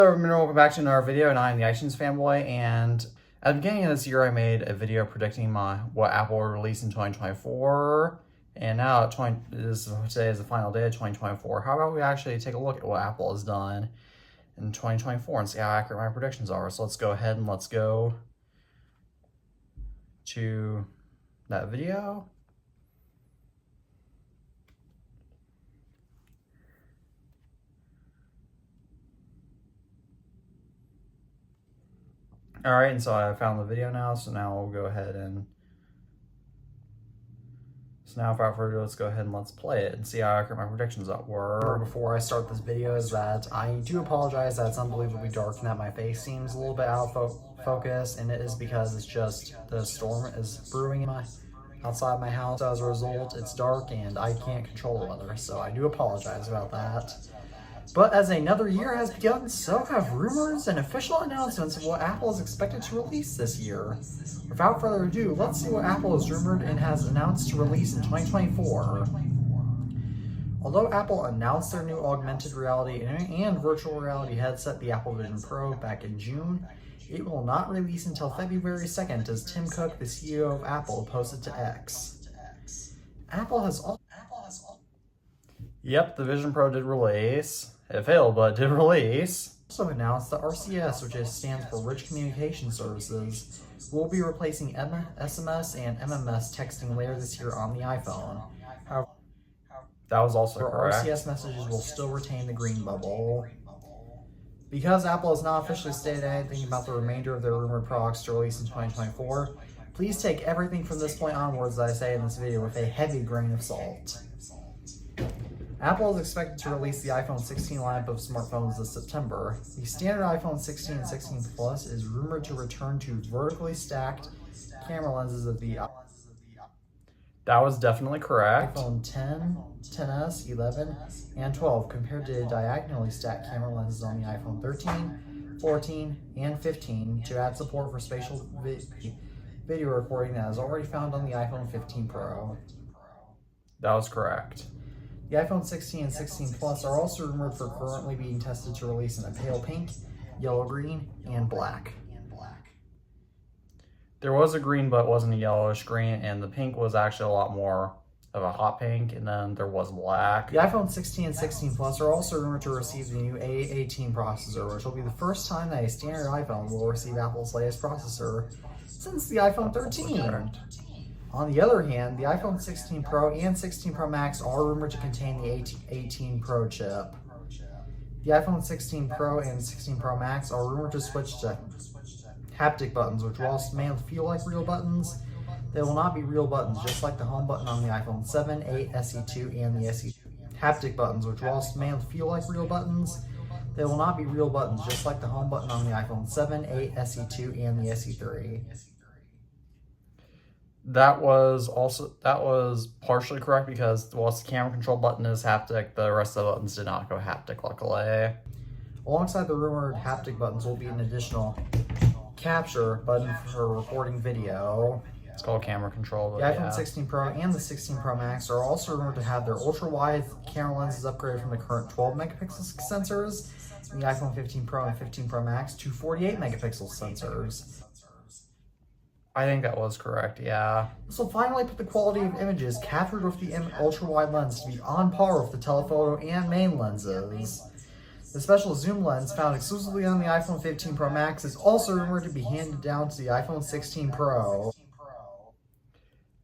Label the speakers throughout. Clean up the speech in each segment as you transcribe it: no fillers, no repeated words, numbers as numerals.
Speaker 1: Hello everyone, welcome back to another video, and I'm the iTunes fanboy. And at the beginning of this year, I made a video predicting what Apple will release in 2024. And now today is the final day of 2024. How about we actually take a look at what Apple has done in 2024 and see how accurate my predictions are? So let's go ahead and let's go to that video. All right, and so I found the video now, so now we'll go ahead and... So now without further ado, let's go ahead and let's play it and see how accurate my predictions were. Before I start this video is that I do apologize that it's unbelievably dark and that my face seems a little bit out of focus, and it is because it's just the storm is brewing outside my house. So as a result, it's dark and I can't control the weather, so I do apologize about that. But as another year has begun, so have rumors and official announcements of what Apple is expected to release this year. Without further ado, let's see what Apple has rumored and has announced to release in 2024. Although Apple announced their new augmented reality and virtual reality headset, the Apple Vision Pro, back in June, it will not release until February 2nd, as Tim Cook, the CEO of Apple, posted to X. Apple has also... Yep, the Vision Pro did release. It failed, but it did release. Also announced that RCS, which stands for Rich Communication Services, will be replacing SMS and MMS texting later this year on the iPhone. However, that was also correct. RCS messages will still retain the green bubble. Because Apple has not officially stated anything about the remainder of their rumored products to release in 2024, please take everything from this point onwards that I say in this video with a heavy grain of salt. Apple is expected to release the iPhone 16 lineup of smartphones this September. The standard iPhone 16 and 16 Plus is rumored to return to vertically stacked camera lenses of the... That was definitely correct. iPhone 10, 10s, 11, and 12 compared to diagonally stacked camera lenses on the iPhone 13, 14, and 15 to add support for spatial video recording that is already found on the iPhone 15 Pro. That was correct. The iPhone 16 and 16 Plus are also rumored for currently being tested to release in a pale pink, yellow green, and black. There was a green, but it wasn't a yellowish green, and the pink was actually a lot more of a hot pink, and then there was black. The iPhone 16 and 16 Plus are also rumored to receive the new A18 processor, which will be the first time that a standard iPhone will receive Apple's latest processor since the iPhone 13. On the other hand, the iPhone 16 Pro and 16 Pro Max are rumored to contain the A18 Pro chip. The iPhone 16 Pro and 16 Pro Max are rumored to switch to haptic buttons, which whilst may feel like real buttons, they will not be real buttons, just like the home button on the iPhone 7, 8, SE2, and the SE. Haptic buttons, which whilst may feel like real buttons, they will not be real buttons, just like the home button on the iPhone 7, 8, SE2, and the SE3. That was partially correct because whilst the camera control button is haptic, the rest of the buttons did not go haptic, luckily. Alongside the rumored haptic buttons will be an additional capture button for recording video. It's called camera control. The iPhone 16 Pro and the 16 Pro Max are also rumored to have their ultra-wide camera lenses upgraded from the current 12 megapixel sensors in the iPhone 15 Pro and 15 Pro Max to 48 megapixel sensors. I think that was correct, yeah. This will finally put the quality of images captured with the ultra-wide lens to be on par with the telephoto and main lenses. The special zoom lens found exclusively on the iPhone 15 Pro Max is also rumored to be handed down to the iPhone 16 Pro.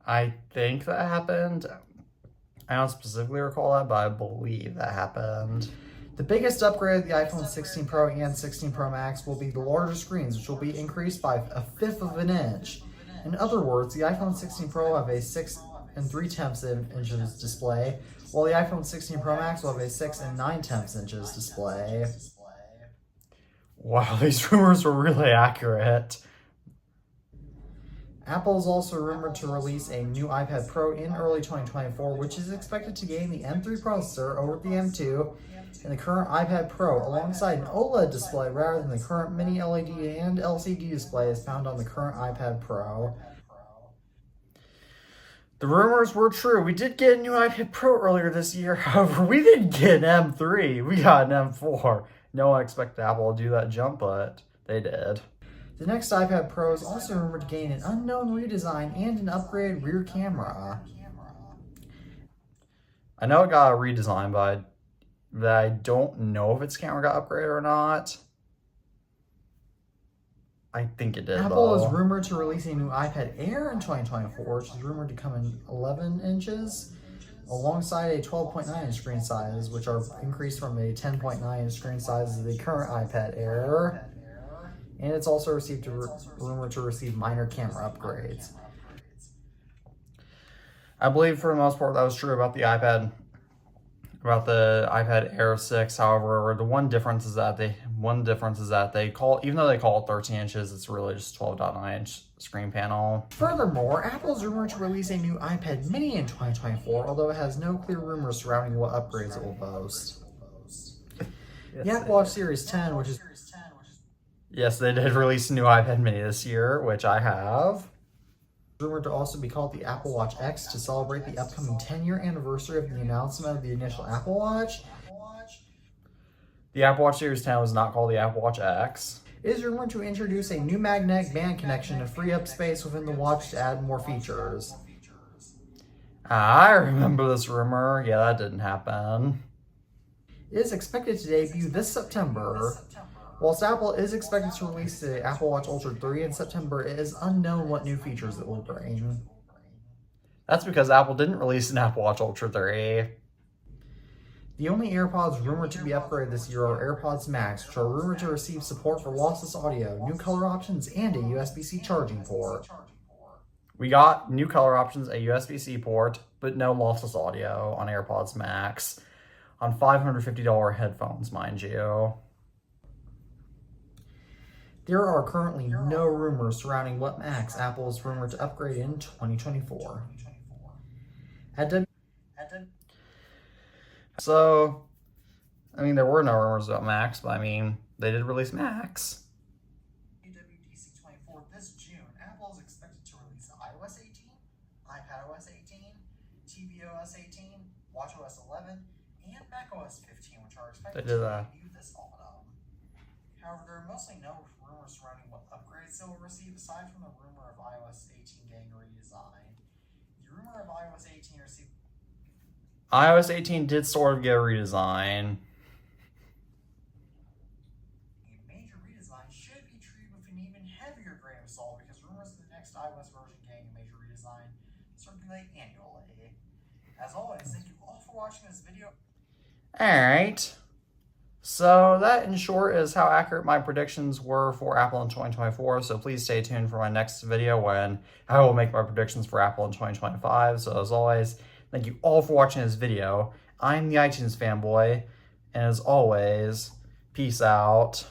Speaker 1: I think that happened. I don't specifically recall that, but I believe that happened. The biggest upgrade of the iPhone 16 Pro and 16 Pro Max will be the larger screens, which will be increased by 1/5 of an inch. In other words, the iPhone 16 Pro will have a 6 3/10 inches display, while the iPhone 16 Pro Max will have a 6 9/10 inches display. Wow, these rumors were really accurate. Apple is also rumored to release a new iPad Pro in early 2024, which is expected to gain the M3 processor over the M2 and the current iPad Pro, alongside an OLED display rather than the current mini LED and LCD displays found on the current iPad Pro. The rumors were true. We did get a new iPad Pro earlier this year. However, we didn't get an M3. We got an M4. No one expected Apple to do that jump, but they did.
Speaker 2: The next iPad Pro is also rumored to gain an unknown redesign and an upgraded rear camera.
Speaker 1: I know it got a redesign, but I don't know if its camera got upgraded or not. I think it did,
Speaker 2: Apple
Speaker 1: though.
Speaker 2: is rumored to release a new iPad Air in 2024, which is rumored to come in 11 inches, alongside a 12.9 inch screen size, which are increased from a 10.9 inch screen size of the current iPad Air. And it's also rumored to receive minor camera upgrades.
Speaker 1: I believe for the most part that was true about the iPad Air 6. However, the one difference is that they call, even though they call it 13 inches, it's really just 12.9 inch screen panel.
Speaker 2: Furthermore, Apple is rumored to release a new iPad mini in 2024, although it has no clear rumors surrounding what upgrades it will boast. The Apple Watch Series 10, which is...
Speaker 1: Yes, they did release a new iPad mini this year, which I have.
Speaker 2: Rumored to also be called the Apple Watch X to celebrate the upcoming 10-year anniversary of the announcement of the initial Apple Watch.
Speaker 1: The Apple Watch Series 10 was not called the Apple Watch X.
Speaker 2: It is rumored to introduce a new magnetic band connection to free up space within the watch to add more features.
Speaker 1: I remember this rumor. Yeah, that didn't happen.
Speaker 2: It is expected to debut this September. Whilst Apple is expected to release the Apple Watch Ultra 3 in September, it is unknown what new features it will bring.
Speaker 1: That's because Apple didn't release an Apple Watch Ultra 3.
Speaker 2: The only AirPods rumored to be upgraded this year are AirPods Max, which are rumored to receive support for lossless audio, new color options, and a USB-C charging port.
Speaker 1: We got new color options, a USB-C port, but no lossless audio on AirPods Max. On $550 headphones, mind you.
Speaker 2: There are currently no rumors surrounding what Macs Apple is rumored to upgrade in 2024.
Speaker 1: So, I mean, there were no rumors about Macs, but I mean, they did release Macs.
Speaker 2: WWDC 24 this June, Apple is expected to release iOS 18, iPadOS 18, tvOS 18, watchOS 11, and macOS 15, which are expected to debut this autumn. However, there are mostly no rumors surrounding what upgrades they will receive, aside from the rumor of iOS 18 getting a redesign. The rumor of iOS 18 received...
Speaker 1: iOS 18 did sort of get a redesign.
Speaker 2: A major redesign should be treated with an even heavier grain of salt, because rumors of the next iOS version getting a major redesign circulate annually. As always, thank you all for watching this video.
Speaker 1: Alright. So that, in short, is how accurate my predictions were for Apple in 2024. So please stay tuned for my next video when I will make my predictions for Apple in 2025. So as always, thank you all for watching this video. I'm the iTunes fanboy, and as always, peace out.